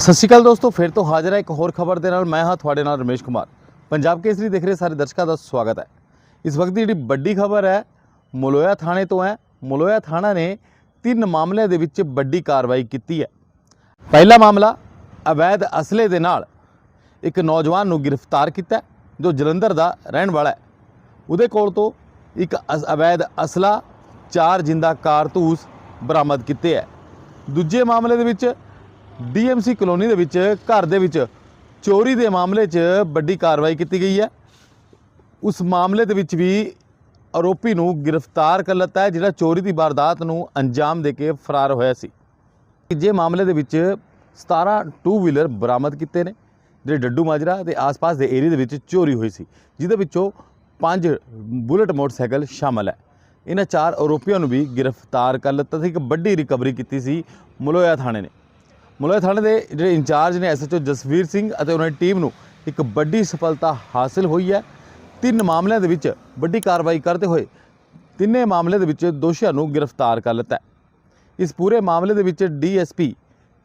ਸਤਿ ਸ਼੍ਰੀ ਅਕਾਲ ਦੋਸਤੋ, ਫਿਰ ਤੋਂ ਹਾਜ਼ਰ ਹੈ ਇੱਕ ਹੋਰ ਖਬਰ ਦੇ ਨਾਲ। ਮੈਂ ਹਾਂ ਤੁਹਾਡੇ ਨਾਲ ਰਮੇਸ਼ ਕੁਮਾਰ। ਪੰਜਾਬ ਕੇਸਰੀ ਦੇਖ ਰਹੇ ਸਾਰੇ ਦਰਸ਼ਕਾਂ ਦਾ ਸਵਾਗਤ ਹੈ। ਇਸ ਵਕਤ ਦੀ ਜਿਹੜੀ ਵੱਡੀ ਖਬਰ ਹੈ ਮਲੋਇਆ ਥਾਣੇ ਤੋਂ ਹੈ। ਮਲੋਇਆ ਥਾਣਾ ਨੇ 3 ਮਾਮਲਿਆਂ ਦੇ ਵਿੱਚ ਵੱਡੀ ਕਾਰਵਾਈ ਕੀਤੀ ਹੈ। ਪਹਿਲਾ ਮਾਮਲਾ, ਅਵੈਧ ਅਸਲੇ ਦੇ ਨਾਲ ਇੱਕ ਨੌਜਵਾਨ ਨੂੰ ਗ੍ਰਿਫਤਾਰ ਕੀਤਾ ਜੋ ਜਲੰਧਰ ਦਾ ਰਹਿਣ ਵਾਲਾ ਹੈ। ਉਹਦੇ ਕੋਲ ਤੋਂ ਇੱਕ ਅਵੈਧ ਅਸਲਾ, 4 ਜਿੰਦਾ ਕਾਰਤੂਸ ਬਰਾਮਦ ਕੀਤੇ ਹੈ। ਦੂਜੇ ਮਾਮਲੇ ਦੇ ਵਿੱਚ ਡੀਐਮਸੀ ਕਲੋਨੀ ਦੇ ਵਿੱਚ ਘਰ ਦੇ ਵਿੱਚ ਚੋਰੀ ਦੇ ਮਾਮਲੇ 'ਚ ਵੱਡੀ ਕਾਰਵਾਈ ਕੀਤੀ ਗਈ ਹੈ। ਉਸ ਮਾਮਲੇ ਦੇ ਵਿੱਚ ਵੀ ਆਰੋਪੀ ਨੂੰ ਗ੍ਰਿਫਤਾਰ ਕਰ ਲਿੱਤਾ ਹੈ ਜਿਹੜਾ ਚੋਰੀ ਦੀ ਵਾਰਦਾਤ ਨੂੰ ਅੰਜਾਮ ਦੇ ਕੇ ਫਰਾਰ ਹੋਇਆ ਸੀ। ਜੇ ਮਾਮਲੇ ਦੇ ਵਿੱਚ 17 2 ਵੀਲਰ ਬਰਾਮਦ ਕੀਤੇ ਨੇ ਜਿਹੜੇ ਡੱਡੂ ਮਾਜਰਾ ਦੇ ਆਸ-ਪਾਸ ਦੇ ਏਰੀਆ ਦੇ ਵਿੱਚ ਚੋਰੀ ਹੋਈ ਸੀ, ਜਿਹਦੇ ਵਿੱਚੋਂ 5 ਬੁਲਟ ਮੋਟਰਸਾਈਕਲ ਸ਼ਾਮਲ ਹੈ। ਇਹਨਾਂ 4 ਆਰੋਪੀਆਂ ਨੂੰ ਵੀ ਗ੍ਰਿਫਤਾਰ ਕਰ ਲਿੱਤਾ ਸੀ। ਇੱਕ ਵੱਡੀ ਰਿਕਵਰੀ ਕੀਤੀ ਸੀ ਮਲੋਇਆ ਥਾਣੇ ਨੇ। ਮਲੋਇਆ ਥਾਣੇ ਦੇ ਜਿਹੜੇ ਇੰਚਾਰਜ ਨੇ ਐਸਐਚਓ ਜਸਵੀਰ ਸਿੰਘ ਅਤੇ ਉਹਨਾਂ ਦੀ ਟੀਮ ਨੂੰ ਇੱਕ ਵੱਡੀ ਸਫਲਤਾ ਹਾਸਿਲ ਹੋਈ ਹੈ। 3 ਮਾਮਲਿਆਂ ਦੇ ਵਿੱਚ ਵੱਡੀ ਕਾਰਵਾਈ ਕਰਦੇ ਹੋਏ ਤਿੰਨੇ ਮਾਮਲੇ ਦੇ ਵਿੱਚ ਦੋਸ਼ੀਆਂ ਨੂੰ ਗ੍ਰਿਫਤਾਰ ਕਰ ਲਿੱਤਾ ਹੈ। ਇਸ ਪੂਰੇ ਮਾਮਲੇ ਦੇ ਵਿੱਚ ਡੀਐਸਪੀ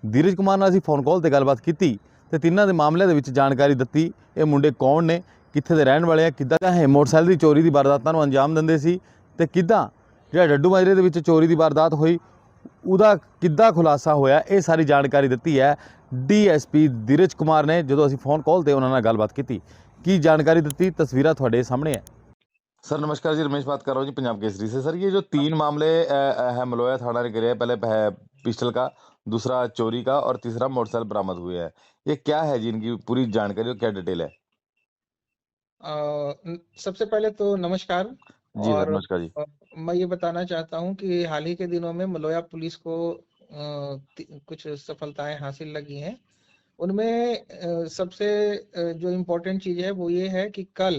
ਧੀਰਜ ਕੁਮਾਰ ਨਾਲ ਅਸੀਂ ਫੋਨ ਕਾਲ ਤੇ ਗੱਲਬਾਤ ਕੀਤੀ ਤੇ ਤਿੰਨਾਂ ਦੇ ਮਾਮਲਿਆਂ ਦੇ ਵਿੱਚ ਜਾਣਕਾਰੀ ਦਿੱਤੀ। ਇਹ ਮੁੰਡੇ ਕੌਣ ਨੇ, ਕਿੱਥੇ ਦੇ ਰਹਿਣ ਵਾਲੇ ਆ, ਕਿੱਦਾਂ ਇਹ ਮੋਟਰਸਾਈਕਲ ਦੀ ਚੋਰੀ ਦੀ ਵਾਰਦਾਤਾਂ ਨੂੰ ਅੰਜਾਮ ਦਿੰਦੇ ਸੀ ਤੇ ਕਿੱਦਾਂ ਜਿਹੜਾ ਡੱਡੂ ਮਾਜਰੇ ਦੇ ਵਿੱਚ ਚੋਰੀ ਦੀ ਵਾਰਦਾਤ ਹੋਈ ਉਹਦਾ ਕਿੱਦਾਂ ਖੁਲਾਸਾ ਹੋਇਆ, ਇਹ ਸਾਰੀ ਜਾਣਕਾਰੀ ਦਿੱਤੀ ਹੈ ਡੀਐਸਪੀ ਧੀਰਜ ਕੁਮਾਰ ਨੇ। ਜਦੋਂ ਅਸੀਂ ਫੋਨ ਕਾਲ ਤੇ ਉਹਨਾਂ ਨਾਲ ਗੱਲਬਾत ਕੀਤੀ, ਕੀ जानकारी ਦਿੱਤੀ, ਤਸਵੀਰਾਂ ਤੁਹਾਡੇ सामने है। सर नमस्कार जी, रमेश बात कर रहा हूँ जी पंजाब केसरी से। सर ये जो 3 मामले है मलोया थाना ने गिरे हैं, पहले है पिस्टल का, दूसरा चोरी का और तीसरा मोटरसाइकिल बरामद हुए हैं, ये क्या है जी, इनकी पूरी जानकारी और क्या डिटेल है? सबसे पहले तो नमस्कार। जी सर और नमस्कार जी। मैं ये बताना चाहता हूँ कि हाल ही के दिनों में मलोया पुलिस को कुछ सफलताएं हासिल लगी हैं। उनमें सबसे जो इम्पोर्टेंट चीज है वो ये है कि कल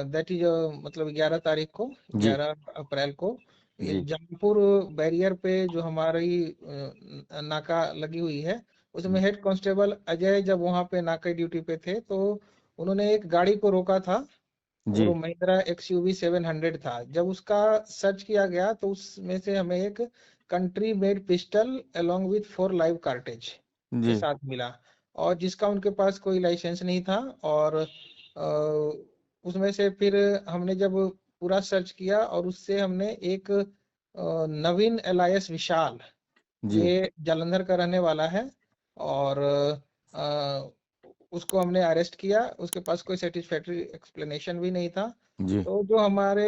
दैट इज मतलब 11 तारीख को, जी 11 अप्रैल को ये जी जमपुर बैरियर पे जो हमारी नाका लगी हुई है, उसमें हेड कांस्टेबल अजय जब वहां पे नाका ड्यूटी पे थे तो उन्होंने एक गाड़ी को रोका था जी और वो महिंद्रा XUV 700 था। जब उसका सर्च किया गया तो उसमें से हमें एक country made pistol along with 4 live cartridge के जी साथ मिला, और जिसका उनके पास कोई लाइसेंस नहीं था। और उसमें से फिर हमने जब पूरा सर्च किया और उससे हमने एक नवीन एलायस विशाल, जी ये जालंधर का रहने वाला है, और उसको हमने अरेस्ट किया। उसके पास कोई सेटिस्फैक्टरी एक्सप्लेनेशन भी नहीं था। जी तो जो हमारे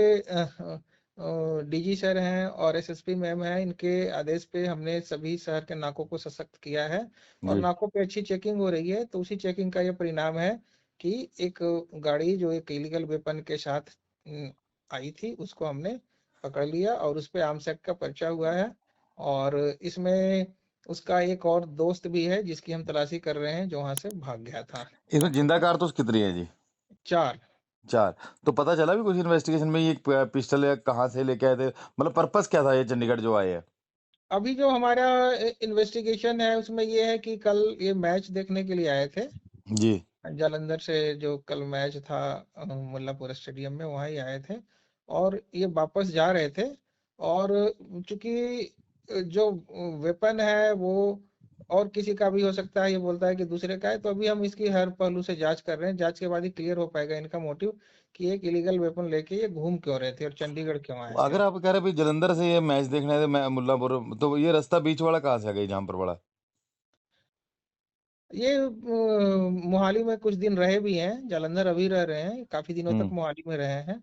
डीजी सर हैं और एसएसपी मैम हैं, इनके आदेश पे हमने सभी शहर के नाकों को सशक्त किया है और जी नाकों पे अच्छी चेकिंग हो रही है। तो उसी चेकिंग का ये परिणाम है कि एक गाड़ी जो एक इलीगल वेपन के साथ आई थी, उसको हमने पकड़ लिया और उस पे आर्म्स एक्ट का पर्चा हुआ है। और इसमें उसका एक और दोस्त भी है जिसकी हम तलाशी कर रहे हैं, जो वहां से भाग गया था। इसमें जिंदा कारतूस कितनी है जी? 4। 4। तो पता चला भी कुछ इन्वेस्टिगेशन में ये पिस्टल या कहाँ से लेके आए थे, मतलब पर्पस क्या था ये चंडीगढ़ जो आए हैं? अभी जो हमारा इन्वेस्टिगेशन है उसमें ये है कि कल ये मैच देखने के लिए आए थे जी जालंधर से। जो कल मैच था मुल्लापुर स्टेडियम में, वहाँ ही आए थे और ये वापस जा रहे थे। और चूंकि जो वेपन है वो और किसी का भी हो सकता है, ये बोलता है कि दूसरे का है, तो अभी हम इसकी हर पहलू से जांच कर रहे हैं। जांच के बाद ही क्लियर हो पाएगा इनका मोटिव कि एक इलीगल वेपन लेके ये घूम क्यों रहे थे और चंडीगढ़ क्यों आए थे। अगर आप कह रहे भाई जलंधर से ये मैच देखने आए थे मुल्लापुर, तो ये रास्ता बीच वाला कहाँ से आ गई जहाँ पर पड़ा? ये मोहाली में कुछ दिन रहे भी हैं, जालंधर अभी रह रहे हैं, काफी दिनों तक मोहाली में रहे हैं।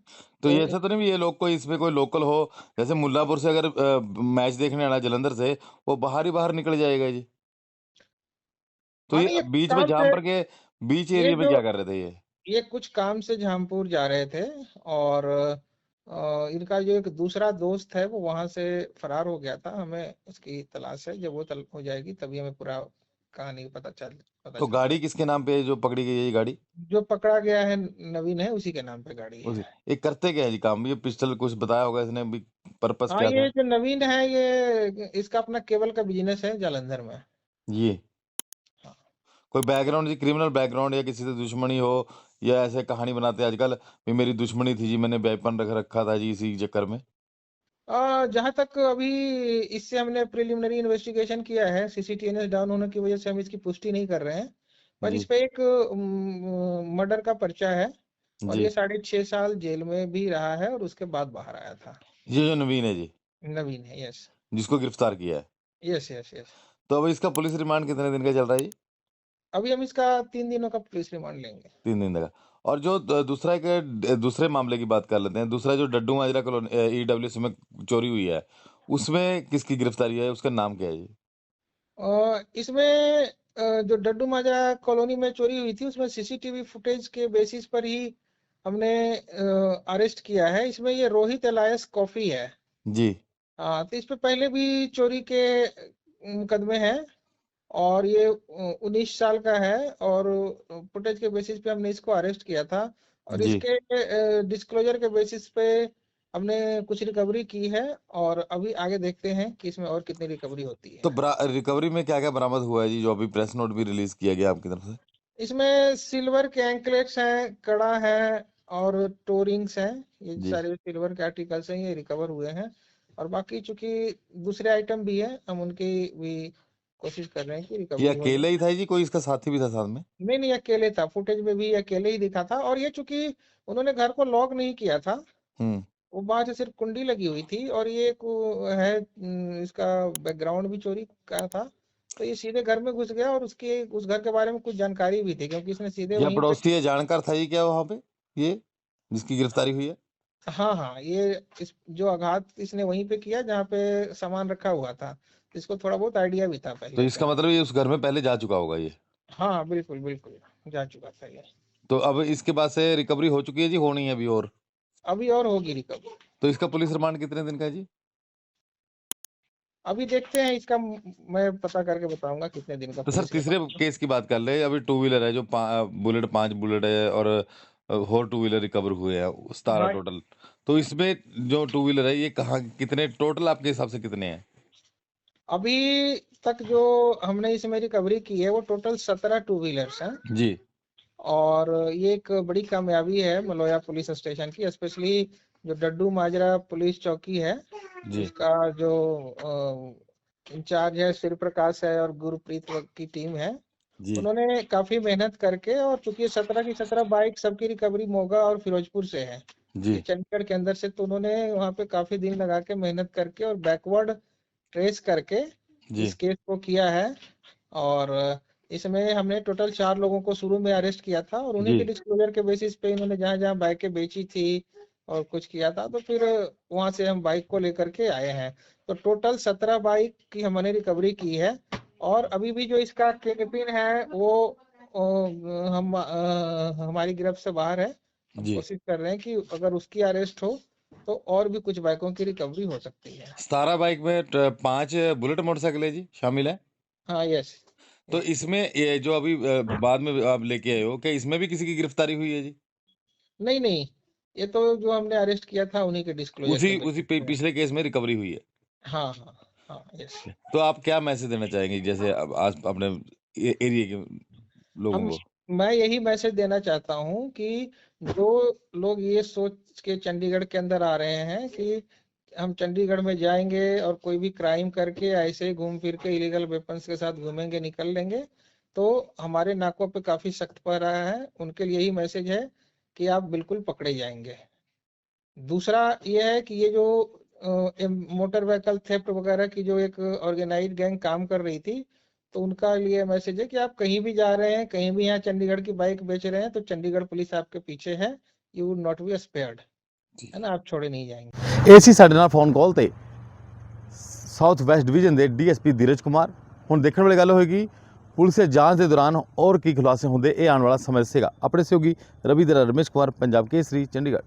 तो ये तो ऐसा तो नहीं भी ये लोग कोई इसमें कोई लोकल हो, जैसे मुल्लापुर से अगर मैच देखने आना जलंधर से, वो बाहर ही बाहर निकल जाएगा जी? तो हाँ ये नहीं, ये बीच में काम से, जहां के बीच ये एरिया में जो क्या कर रहे थे ये? ये कुछ काम से जहांपुर जा रहे थे और इनका जो एक दूसरा दोस्त है वो वहां से फरार हो गया था। हमें उसकी तलाश है, जब वो तलब हो जाएगी तभी हमें पूरा कहानी पता तो चल गाड़ी पाएगी। किसके नाम पे है जो पकड़ी गई है ये गाड़ी? जो पकड़ा गया है नवीन है, उसी के नाम पे गाड़ी उसी है। ये करते क्या है जी काम? ये पिस्टल कुछ बताया होगा इसने भी, पर्पस हाँ, क्या ये था जो नवीन है ये इसका अपना केबल का बिजनेस है जालंधर में। ये? हाँ। कोई बैकग्राउंड जी, क्रिमिनल बैकग्राउंड या किसी से दुश्मनी हो, या ऐसे कहानी बनाते हैं आजकल भी मेरी दुश्मनी थी जी, मैंने वेपन रख रखा था जी इसी चक्कर में? जहाँ तक अभी इससे हमने प्रिलिमिनरी इन्वेस्टिगेशन किया है, सीसीटीएनएस डाउन होने की वजह से हम इसकी पुष्टि नहीं कर रहे हैं, पर इस जी पे एक मर्डर का पर्चा है और जी। ये 6.5 साल जेल में भी रहा है और उसके बाद बाहर आया था। ये जो नवीन है जी, नवीन है, यस। जिसको गिरफ्तार किया है, यस यस यस। तो अब इसका पुलिस रिमांड कितने दिन का चल रहा है जी? अभी हम इसका 3 दिनों का पुलिस रिमांड लेंगे। 3 दिन का। और जो दूसरा एक दूसरे मामले की बात कर लेते हैं, दूसरा जो डड्डू माजरा कॉलोनी ईडब्ल्यूएस में चोरी हुई है, उसमें किसकी गिरफ्तारी है, उसका नाम क्या है जी? इसमें जो डड्डू माजरा कॉलोनी में चोरी हुई थी उसमें सीसीटीवी फुटेज के बेसिस पर ही हमने अरेस्ट किया है। इसमें ये रोहित एलायस कॉफी है। जी हाँ, तो इस पे पहले भी चोरी के मुकदमे हैं और ये 19 साल का है और फुटेज के बेसिस पे हमने इसको अरेस्ट किया था और जी। इसके डिस्क्लोजर के बेसिस पे हमने कुछ रिकवरी की है और अभी आगे देखते हैं कि इसमें और कितनी रिकवरी होती तो है। रिकवरी में क्या क्या बरामद हुआ है जी, जो अभी प्रेस नोट भी रिलीज किया गया आपकी तरफ से? इसमें सिल्वर के एंकलेट्स हैं, कड़ा है और टो रिंग्स हैं। ये जी। सारे सिल्वर के आर्टिकल्स हैं, ये रिकवर हुए हैं और बाकी चूंकि दूसरे आइटम भी हैं, हम उनकी भी कोशिश कर रहे हैं कि ये रिकवरी हो जाए। अकेले ही था जी, कोई इसका साथी भी था साथ में? नहीं नहीं, अकेले था, फुटेज में भी अकेले ही दिखा था और ये चूंकि उन्होंने घर को लॉक नहीं किया था, हम्म। वो बाहर से सिर्फ कुंडी लगी हुई थी और ये है इसका बैकग्राउंड भी चोरी का था, तो ये सीधे घर में घुस गया और उसके उस घर के बारे में कुछ जानकारी भी थी क्योंकि इसने सीधे या वहीं पे। पड़ोसी या जानकार था ये क्या वहां पे, ये जिसकी गिरफ्तारी हुई है? हाँ हाँ, ये इस जो आघात इसने वहीं पे किया जहाँ पे सामान रखा हुआ था, इसको थोड़ा बहुत आइडिया भी था तो पहले से। इसका मतलब ये उस घर में पहले जा चुका होगा ये। हाँ हाँ, बिल्कुल बिल्कुल, जा चुका था ये। तो अब इसके बाद से रिकवरी हो चुकी है जी, होनी है अभी और? अभी और होगी रिकवरी। तो इसका पुलिस रिमांड कितने दिन का है जी? अभी देखते हैं इसका, मैं पता करके बताऊंगा कितने दिन का तो सर पुलिस तीसरे रिमांड है। केस की बात कर ले, अभी टू व्हीलर है जो बुलेट, 5 बुलेट है और और टू व्हीलर रिकवर हुए हैं, 17 हाँ, टोटल। तो इसमें जो टू व्हीलर है ये कहाँ, कितने टोटल आपके हिसाब से कितने हैं? अभी तक जो हमने इसमें रिकवरी की है वो टोटल 17 टू व्हीलर्स हैं जी और ये एक बड़ी कामयाबी है मलोया पुलिस स्टेशन की, स्पेशली जो डड्डू माजरा पुलिस चौकी है, जी उसका जो इंचार्ज है शिव प्रकाश है और गुरप्रीत की टीम है। जी उन्होंने काफी मेहनत करके, और चूंकि 17 की 17 बाइक सबकी रिकवरी मोगा और फिरोजपुर से है, जी ये चंडीगढ़ के अंदर से, तो उन्होंने वहां पे काफी दिन लगा के मेहनत करके और बैकवर्ड ट्रेस करके जी इस केस को किया है। और इसमें हमने टोटल 4 लोगों को शुरू में अरेस्ट किया था और उन्हीं जी। के डिस्क्लोजर के बेसिस पे इन्होंने जहां जहां बाइकें बेची थी और कुछ किया था, तो फिर वहां से हम बाइक को लेकर के आए हैं। तो टोटल 17 बाइक की हमने रिकवरी की है और अभी भी जो इसका किंगपिन है वो हमारी गिरफ्त से बाहर है। हम जी। कोशिश कर रहे हैं कि अगर उसकी अरेस्ट हो तो और भी कुछ बाइकों की रिकवरी हो सकती है। 17 बाइक में 5 बुलेट मोटरसाइकिल है जी शामिल है। हाँ, यस तो यस। इसमें ये जो अभी बाद में आप लेके आए हो, क्या इसमें भी किसी की गिरफ्तारी हुई है जी? नहीं नहीं, ये तो जो हमने अरेस्ट किया था उन्हीं के डिस्क्लोजर के उसी बेसिस पे है। पिछले केस में रिकवरी हुई है। हाँ हाँ हाँ, यस। तो आप क्या मैसेज देना चाहेंगे, जैसे अब आज अपने एरिया के लोगों हम को? मैं यही मैसेज देना चाहता हूँ कि जो लोग ये सोच के चंडीगढ़ के अंदर आ रहे हैं कि हम चंडीगढ़ में जाएंगे और कोई भी क्राइम करके ऐसे ही घूम फिर के इलीगल वेपन्स के साथ घूमेंगे निकल लेंगे, तो हमारे नाकों पे काफी सख्त पड़ रहा है, उनके लिए यही मैसेज है कि आप बिल्कुल पकड़े जाएंगे। दूसरा ये है कि ये जो मोटर व्हीकल थेफ्ट वगैरह की जो एक ऑर्गेनाइज्ड गैंग काम कर रही थी, तो उनका लिए मैसेज है कि आप कहीं भी जा रहे हैं, कहीं भी यहाँ चंडीगढ़ की बाइक बेच रहे हैं, तो चंडीगढ़ पुलिस आपके पीछे है। You would not be spared, है ना, आप छोड़े नहीं जाएंगे। ਇਹ ਸੀ ਸਾਡੇ ਨਾਲ ਫੋਨ ਕਾਲ ਤੇ ਸਾਊਥ ਵੈਸਟ ਡਿਵੀਜ਼ਨ ਦੇ ਡੀਐਸਪੀ ਧੀਰਜ ਕੁਮਾਰ। ਹੁਣ ਦੇਖਣ ਵਾਲੀ ਗੱਲ ਹੋਏਗੀ ਪੁਲਿਸ ਦੇ ਜਾਂਚ ਦੇ ਦੌਰਾਨ ਔਰ ਕੀ ਖੁਲਾਸੇ ਹੁੰਦੇ, ਇਹ ਆਉਣ ਵਾਲਾ ਸਮਝ ਸੀਗਾ। ਆਪਣੇ ਸਹਿਯੋਗੀ ਰਵੀ ਦਰਾ, ਰਮੇਸ਼ ਕੁਮਾਰ, ਪੰਜਾਬ ਕੇਸਰੀ, ਚੰਡੀਗੜ੍ਹ।